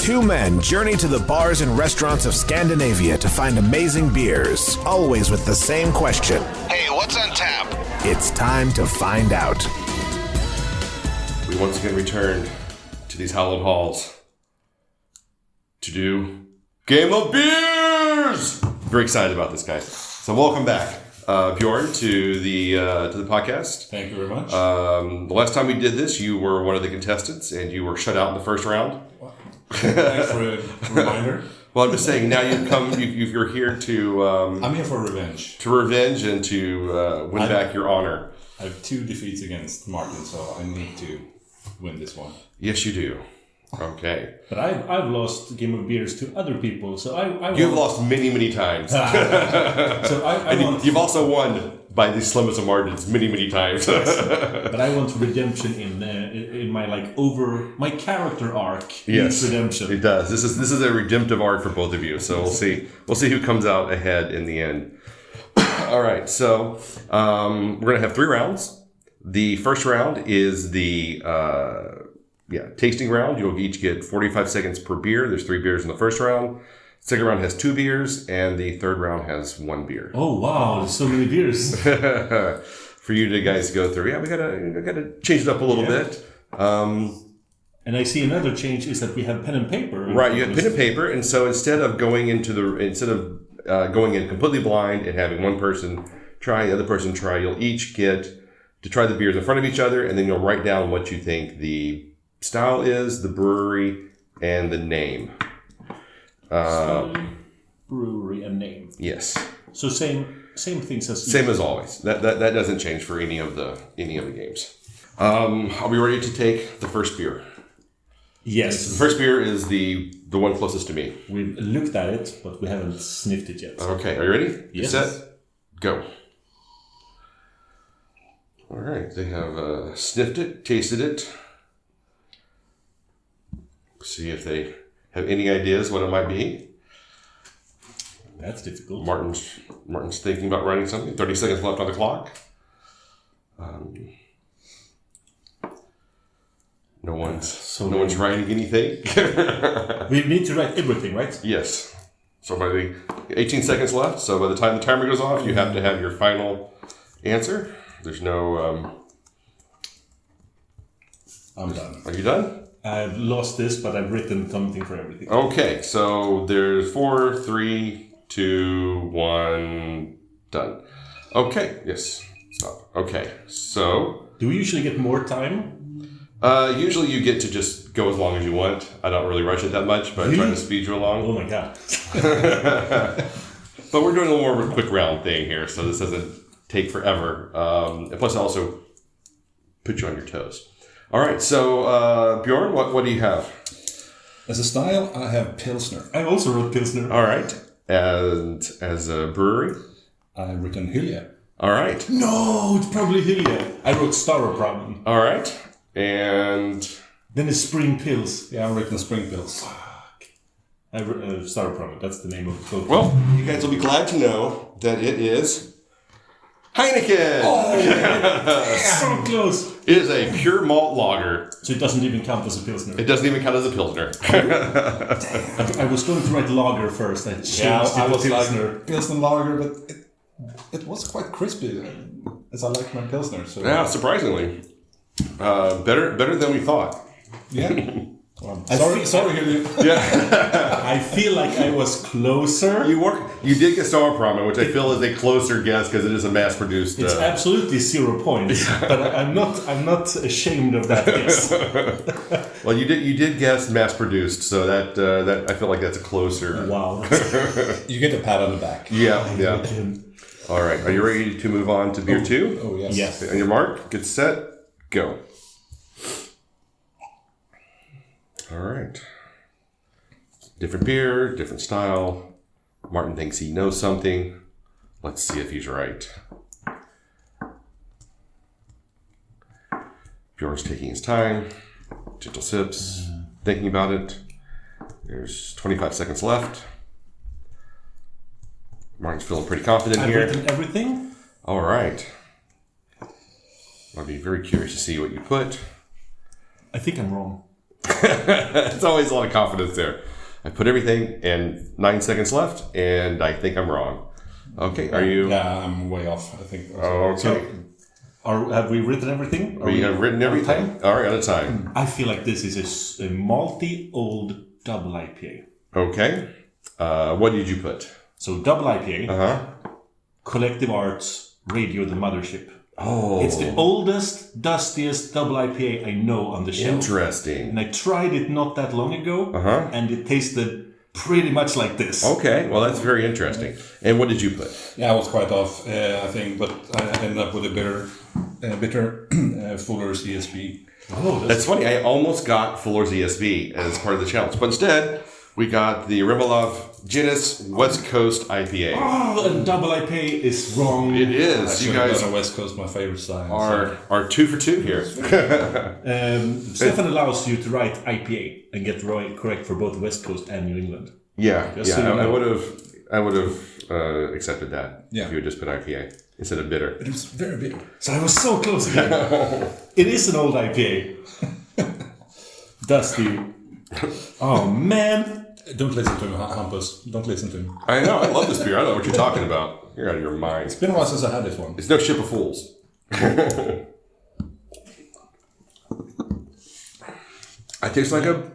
Two men journey to the bars and restaurants of Scandinavia to find amazing beers, always with the same question. Hey, what's on tap? It's time to find out. We once again returned to these hallowed halls to do Game of Beers! Very excited about this, guys. So welcome back, Björn, to the podcast. Thank you very much. The last time we did this, you were one of the contestants, and you were shut out in the first round. Thanks for a reminder. Well, I'm just saying, now you're here to... I'm here for revenge. To revenge and to win back your honor. I have 2 defeats against Martin, so I need to win this one. Yes, you do. Okay. But I've lost Game of Beers to other people, so I You've lost many, many times. So I want... You've also won by the slimmest of margins many, many times. Yes. But I want redemption in my my character arc. Yes, redemption. It does. This is a redemptive arc for both of you. So we'll see who comes out ahead in the end. All right. So we're gonna have 3 rounds. The first round is the tasting round. You'll each get 45 seconds per beer. There's 3 beers in the first round. Second round has 2 beers, and the third round has 1 beer. Oh wow! There's so many beers for you to guys go through. Yeah, we gotta change it up a little bit. And I see another change is that we have pen and paper. Right, you have pen and paper, and so instead of going in completely blind and having one person try, the other person try, you'll each get to try the beers in front of each other, and then you'll write down what you think the style is, the brewery, and the name. Brewery and name. Yes. So same things as same as always. That doesn't change for any of the games. Are we ready to take the first beer? Yes. The first beer is the one closest to me. We've looked at it, but we haven't sniffed it yet. Okay, are you ready? Yes. Set, go. All right, they have sniffed it, tasted it. See if they have any ideas what it might be. That's difficult. Martin's thinking about writing something. 30 seconds left on the clock. No one's writing anything. We need to write everything, right? Yes. So by the 18 seconds left. So by the time the timer goes off, you have to have your final answer. There's no. I'm done. Are you done? I've lost this, but I've written something for everything. Okay, so there's 4, 3, 2, 1, done. Okay, yes, stop. Okay, so... Do we usually get more time? Usually you get to just go as long as you want. I don't really rush it that much, but I try to speed you along. Oh my god. But we're doing a little more of a quick round thing here, so this doesn't take forever. And plus I also put you on your toes. All right, so Björn, what do you have? As a style, I have Pilsner. I also wrote Pilsner. All right, and as a brewery, I've written Hylje. All right. No, it's probably Hylje. I wrote Staropramen. All right, and then it's Spring Pils. Yeah, I've written Spring Pils. I wrote Staropramen. That's the name of the code. Well, you guys will be glad to know that it is Heineken. Oh, so close. It is a pure malt lager. So it doesn't even count as a Pilsner. It doesn't even count as a Pilsner. I was going to write lager first. I was Pilsner. Like Pilsner lager, but it was quite crispy, as I like my Pilsner. So yeah, surprisingly. Better than we thought. Yeah. Sorry, Hylje. Yeah. I feel like I was closer. You did get Staropramen, which I feel is a closer guess because it is a mass-produced. It's absolutely 0 points, but I'm not ashamed of that guess. Well, you did guess mass-produced, so that I feel like that's a closer. Wow. You get a pat on the back. Yeah. All right, are you ready to move on to beer 2? Oh yes. Yes. On your mark, get set, go. All right. Different beer, different style. Martin thinks he knows something. Let's see if he's right. Björn's taking his time. Gentle sips. Thinking about it. There's 25 seconds left. Martin's feeling pretty confident here. I've written everything. All right. I'll be very curious to see what you put. I think I'm wrong. It's always a lot of confidence there. I put everything and 9 seconds left, and I think I'm wrong. Okay, are you? Yeah, I'm way off, I think. Okay. Have we written everything? We have written everything. All right, out of time. I feel like this is a malty old double IPA. Okay. What did you put? So double IPA, Uh-huh. Collective Arts, Radio the Mothership. Oh. It's the oldest, dustiest double IPA I know on the shelf. Interesting. And I tried it not that long ago, and it tasted pretty much like this. Okay, well, that's very interesting. And what did you put? Yeah, I was quite off, I think, but I ended up with a bitter Fuller's ESB. Oh, That's funny. I almost got Fuller's ESB as part of the challenge, but instead we got the Rimmelov Guinness West Coast IPA. Oh, and double IPA is wrong. It is. Actually, You guys on West Coast, my favorite style. are 2 for 2 here. Stefan allows you to write IPA and get correct for both West Coast and New England. Yeah, Just so you I know. would have accepted that Yeah. if you had just put IPA instead of bitter. It was very bitter. So I was so close again. It is an old IPA. Dusty. Oh, man. Don't listen to him, Hampus. Don't listen to him. I know. I love this beer. I don't know what you're talking about. You're out of your mind. It's been a while since I had this one. It's no ship of fools. It tastes like a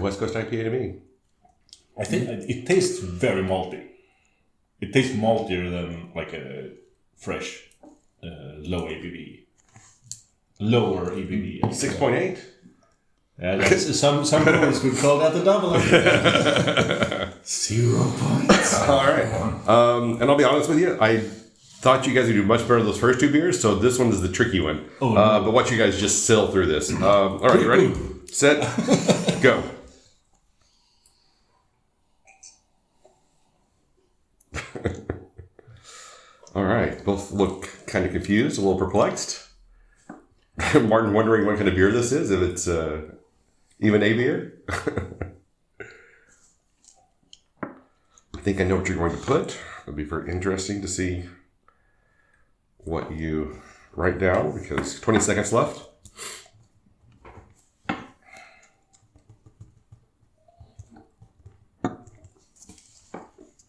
West Coast IPA to me. I think it tastes very malty. It tastes maltier than like a fresh, low ABV. Lower ABV. 6.8. Some boys would call that a double IPA. 0 points. All right. And I'll be honest with you, I thought you guys would do much better those first 2 beers, so this one is the tricky one. Oh, no. But watch you guys just sail through this. All right, you ready? Set, go. All right, both look kind of confused, a little perplexed. Martin wondering what kind of beer this is, if it's even a beer. I think I know what you're going to put. It'll be very interesting to see what you write down, because 20 seconds left.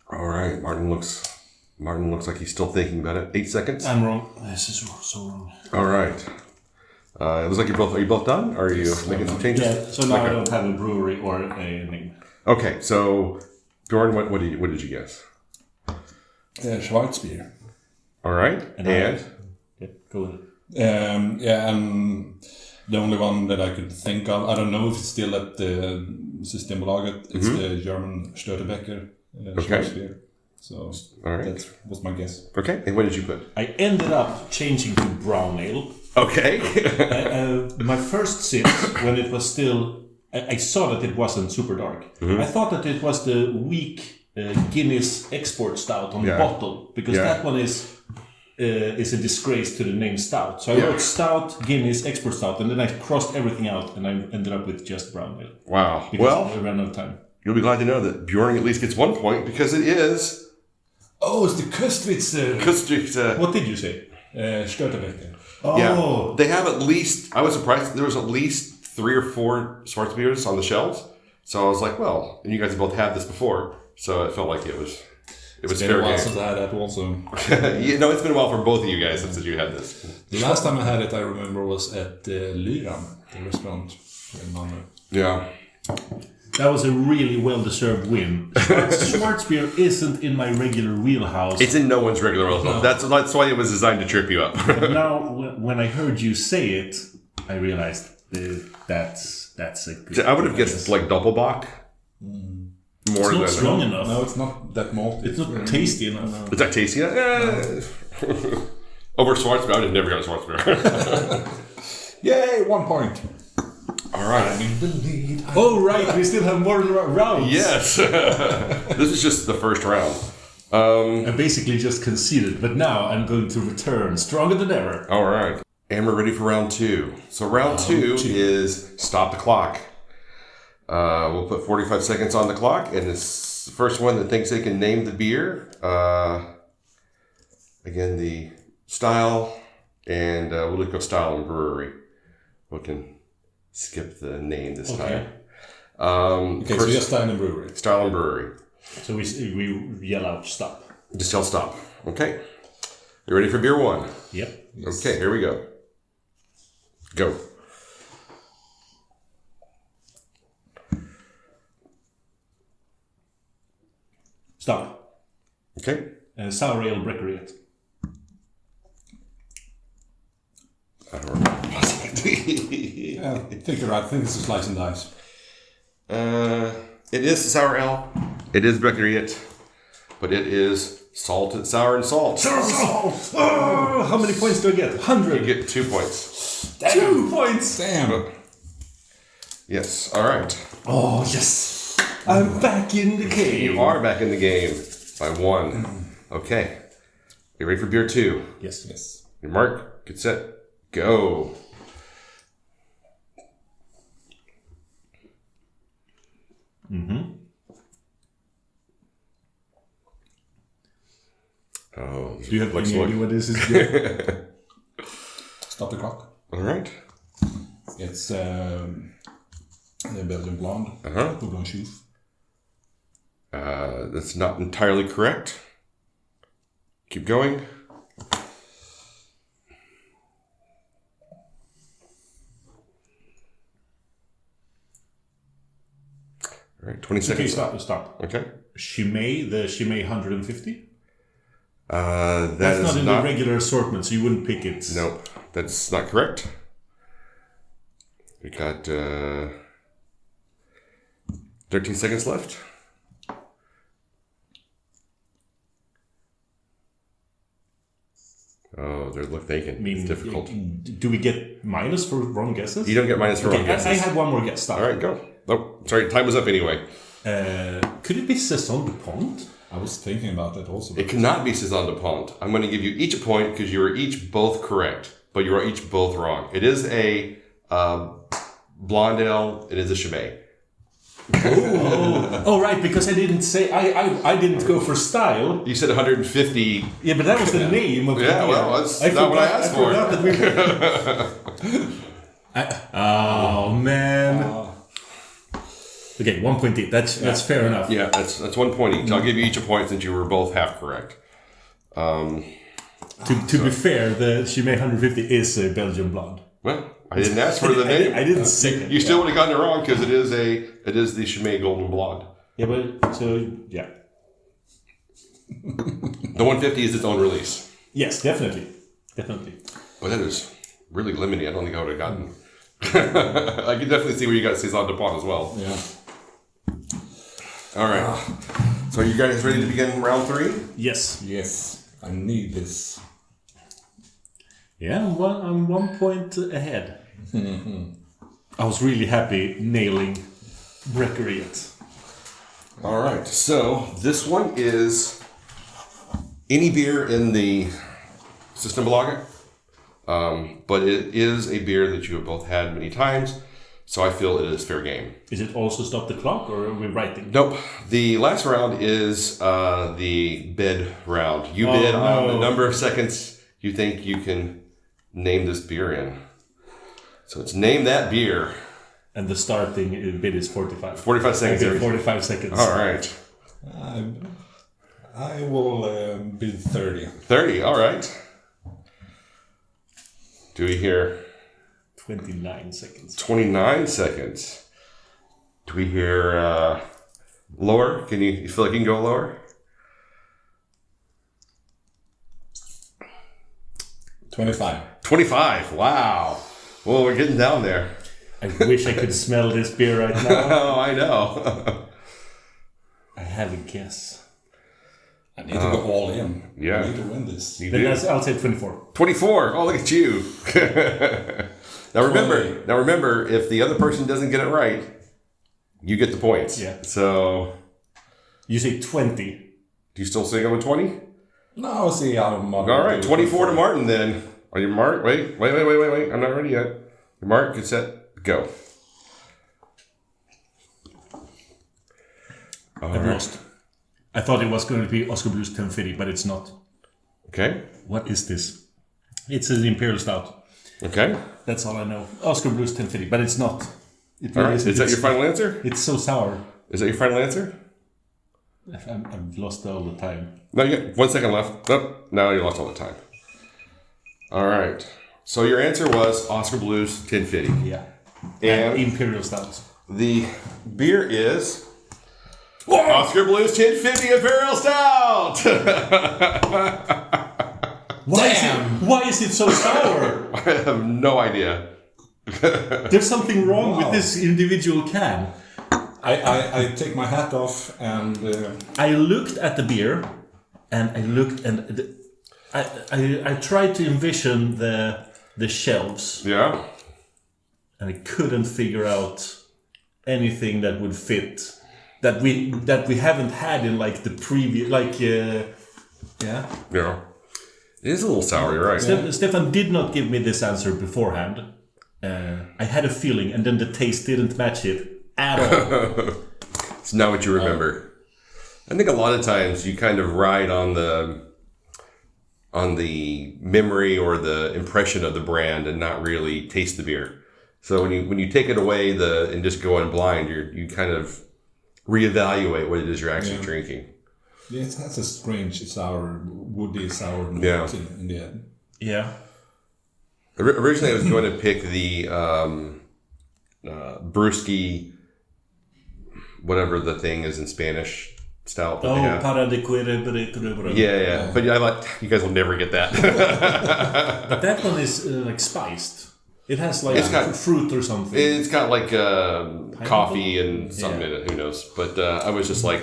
All right, Martin looks like he's still thinking about it. 8 seconds. I'm wrong. This is so wrong. All right. It looks like are you both done? Or are you making some changes? Yeah, so now Okay. I don't have a brewery or a name. Okay, so Björn, what did you guess? Schwarzbier. All right, and Yeah, go ahead. Yeah, and the only one that I could think of, I don't know if it's still at the Systembolaget, it's the German Störtebecker Schwarzbier. So all right. that was my guess. Okay, and what did you put? I ended up changing to brown ale. Okay. My first sip, when it was still, I saw that it wasn't super dark. I thought that it was the weak Guinness export stout on the bottle, because that one is a disgrace to the name stout. So I wrote stout, Guinness, export stout, and then I crossed everything out, and I ended up with just brown ale. Wow. Because Well, I ran out of time. you'll be glad to know that Björn at least gets 1 point, because it is Oh, it's the Köstritz What did you say? Störtebecker. Oh, yeah. They have at least, I was surprised, there was at least 3 or 4 Schwarzbiers on the shelves. So I was like, well, and you guys both had this before, so it felt like it was It's been fair a while game. since I had that also. It's been a while for both of you guys since you had this. The last time I had it, I remember, was at Lyran, the restaurant in Malmö. Yeah. that was a really well-deserved win. Schwarzbier isn't in my regular wheelhouse. It's in no one's regular world. No. That's why it was designed to trip you up. But now, when I heard you say it, I realized that's a good. I would have guessed like Doppelbock. More It's not than strong enough. No, it's not that malty. It's not tasty enough. Is that tasty? Over Schwarzbier, I would have never got a Schwarzbier. Yay, 1 point. All right. I'm in the lead. Oh, right, we still have more rounds. Yes. This is just the first round. I basically just conceded, but now I'm going to return stronger than ever. All right. And we're ready for round 2. So round two is stop the clock. We'll put 45 seconds on the clock, and it's the first one that thinks they can name the beer. Again, the style, and we'll look up style and brewery. We can skip the name this Okay. time. Okay, so just Style and Brewery. Style and Brewery. So we yell out stop. Just yell stop. Okay. You ready for beer 1? Yep. Okay, here we go. Go. Stop. Okay. Sour ale Breckeryet. I don't remember. Yeah, I think you're right. I think it's a Slice and Dice. It is sour ale. It is Breckeryet, but it is salted, sour and salt. Oh, how many points do I get? 100. You get 2 points. 2 points. Damn. Yes. All right. Oh yes, I'm back in the game. You are back in the game by 1. Okay. You ready for beer 2? Yes. Yes. Your mark. Get set. Go. Oh, Do you have looks any like- idea what this is? Good? Stop the clock. All right. It's the Belgian Blonde. Uh-huh. Houblon Chouf. That's not entirely correct. Keep going. All right, 20 Okay, seconds. stop. Okay. Chimay, the Chimay 150. That That's is not in the regular assortment, so you wouldn't pick it. Nope, that's not correct. We got 13 seconds left. Oh, they're vacant. I mean, It's difficult. Do we get minus for wrong guesses? You don't get minus for Okay, wrong guesses. I had one more guess. Stop. All right, go. Oh, sorry, time was up anyway. Could it be Saison du Pont? I was thinking about that also. It cannot be Saison du Pont. I'm going to give you each a point because you are each both correct, but you are each both wrong. It is a blonde ale. It is a Chimay. Oh, right, because I didn't say I didn't go for style. You said 150. Yeah, but that was the name of the Yeah, beer. well, that's not what I asked for. forgot that oh man. Okay, 1 point each. That's fair enough. Yeah, that's 1 point each. I'll give you each a point since you were both half correct. To be fair, the Chimay 150 is a Belgian blonde. Well, I didn't ask for the name. I didn't say it. You still would have gotten it wrong because it is the Chimay Golden Blonde. Yeah, but so yeah. The 150 is its own release. Yes, definitely. But that is really limiting. I don't think I would have gotten. I can definitely see where you got Saison du Pont as well. Yeah. All right. So are you guys ready to begin round 3? Yes. Yes. I need this. Yeah, I'm 1 point ahead. I was really happy nailing Breckeryet. All right. So this one is any beer in the Systembolaget, but it is a beer that you have both had many times. So I feel it is fair game. Is it also stop the clock, or are we writing? Nope. The last round is the bid round. You bid on the number of seconds you think you can name this beer in. So it's name that beer. And the starting bid is 45. 45 seconds. I bid 45 seconds. All right. I will bid 30. 30. All right. Do we hear 29 seconds. 29 seconds? Do we hear lower? You feel like you can go lower? 25. 25. Wow. Well, we're getting down there. I wish I could smell this beer right now. Oh, I know. I have a guess. I need to go all in. Yeah. I need to win this. You Then do. I'll say 24. 24. Oh, look at you. Now remember, if the other person doesn't get it right, you get the points. Yeah. So, You say 20. do you still say I'm a 20? No, see how much. All right, 24 to Martin then. Are you Mark? Wait. I'm not ready yet. Mark, get set, go. I've lost. I thought it was going to be Oscar Blues 1050, but it's not. Okay. What is this? It's an Imperial Stout. Okay. That's all I know. Oscar Blues 1050, but it's not. It All really right. isn't. Is that your final answer? It's so sour. Is that your final answer? I've lost all the time. No, you got 1 second left. Nope. Now you lost all the time. All right. So your answer was Oscar Blues 1050. Yeah. And Imperial Stout. the beer is Oscar Blues 1050 Imperial Stout. Why is it so sour? I have no idea. There's something wrong with this individual can. I take my hat off and I looked at the beer, and I tried to envision the shelves, Yeah. and I couldn't figure out anything that would fit that we haven't had in like the previous yeah. Yeah. It is a little sour, you're right. Stefan did not give me this answer beforehand. I had a feeling, and then the taste didn't match it at all. It's not what you remember. I think a lot of times you kind of ride on the memory or the impression of the brand and not really taste the beer. So when you take it away and just go in blind, you kind of reevaluate what it is you're actually drinking. yeah, it has a strange sour, woody sour note Yeah. in the end. Yeah. Originally, I was going to pick the Brewski, whatever the thing is in Spanish, stout. That they have. Para de cuere. Yeah. But I thought you guys will never get that. But that one is like spiced. It has like It's got- fruit or something. It's got like coffee and something in it. Who knows? But I was just like,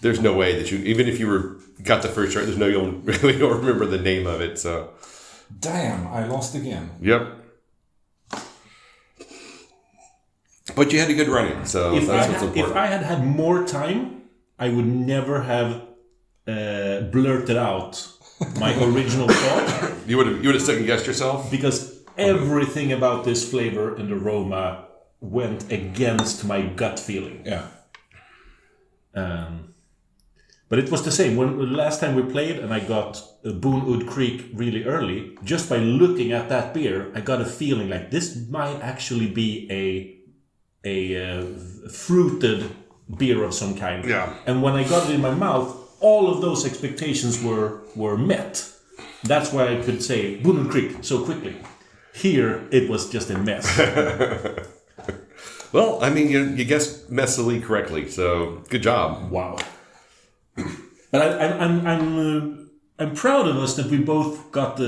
there's no way that even if you got the first try, there's no you'll really don't remember the name of it. So, Damn, I lost again. yep. But you had a good running, so If that's what's important. I had more time, I would never have blurted out my original thought, You would have second guessed yourself. because everything about this flavor and aroma went against my gut feeling. Yeah. But it was the same. When last time we played and I got Boonwood Creek really early, just by looking at that beer, I got a feeling like this might actually be a fruited beer of some kind. Yeah. And when I got it in my mouth, all of those expectations were met. That's why I could say Boonwood Creek so quickly. Here, it was just a mess. Well, I mean, you guessed messily correctly, so good job. Wow. But I'm proud of us that we both got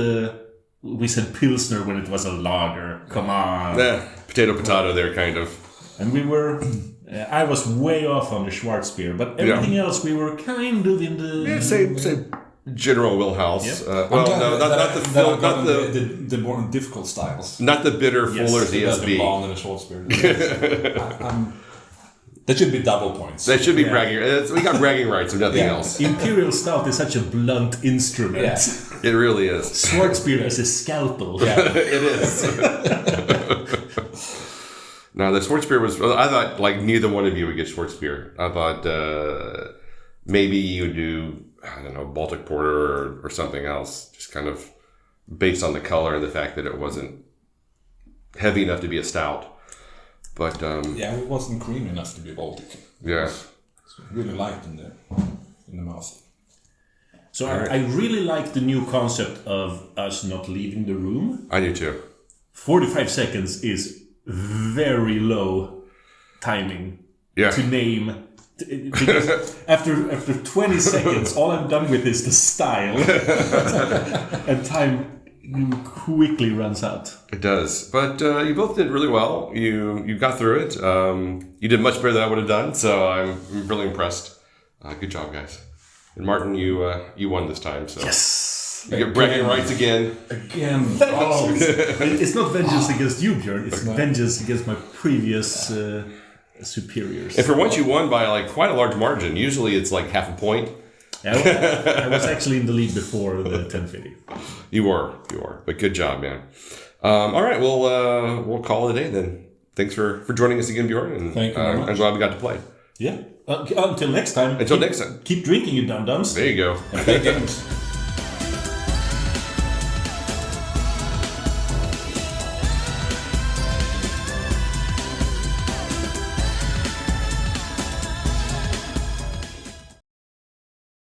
we said Pilsner when it was a lager. Come on. Potato there, kind of. And we were, I was way off on the Schwarzbier, but everything else we were kind of in the... Yeah, say General Wheelhouse. Yep. Not the more difficult styles. not the bitter Yes, Fuller's The ESB. blonde and the short spirit. That should be double points. That should be bragging. We got bragging rights if nothing else. Imperial Stout is such a blunt instrument. Yeah. It really is. Schwarzbier is a scalpel. It is. No, the Schwarzbier was. I thought like neither one of you would get Schwarzbier. I thought maybe you would do, I don't know, Baltic Porter or something else, just kind of based on the color and the fact that it wasn't heavy enough to be a stout. But Yeah, it wasn't creamy enough to be Baltic. yeah, It's really light in the mouth. So I really like the new concept of us not leaving the room. I do too. 45 seconds is very low timing Yeah. to name. Because after 20 seconds, all I'm done with is the style. And time quickly runs out. It does, but you both did really well. You got through it. You did much better than I would have done, so I'm really impressed. Good job, guys. And Martin, you won this time, so Yes! you get bragging rights again. Again. Oh, it's not vengeance against you, Björn. It's vengeance against my previous superiors. And for once, you won by like quite a large margin. Usually, it's like half a point. I was actually in the lead before the 1050. You were, but good job, man. All right, we'll call it a day then. Thanks for joining us again, Björn. And Thank you very much. I'm glad we got to play. Yeah. Until next time. Until next time. Keep drinking, you dum-dums. There you go. Play games.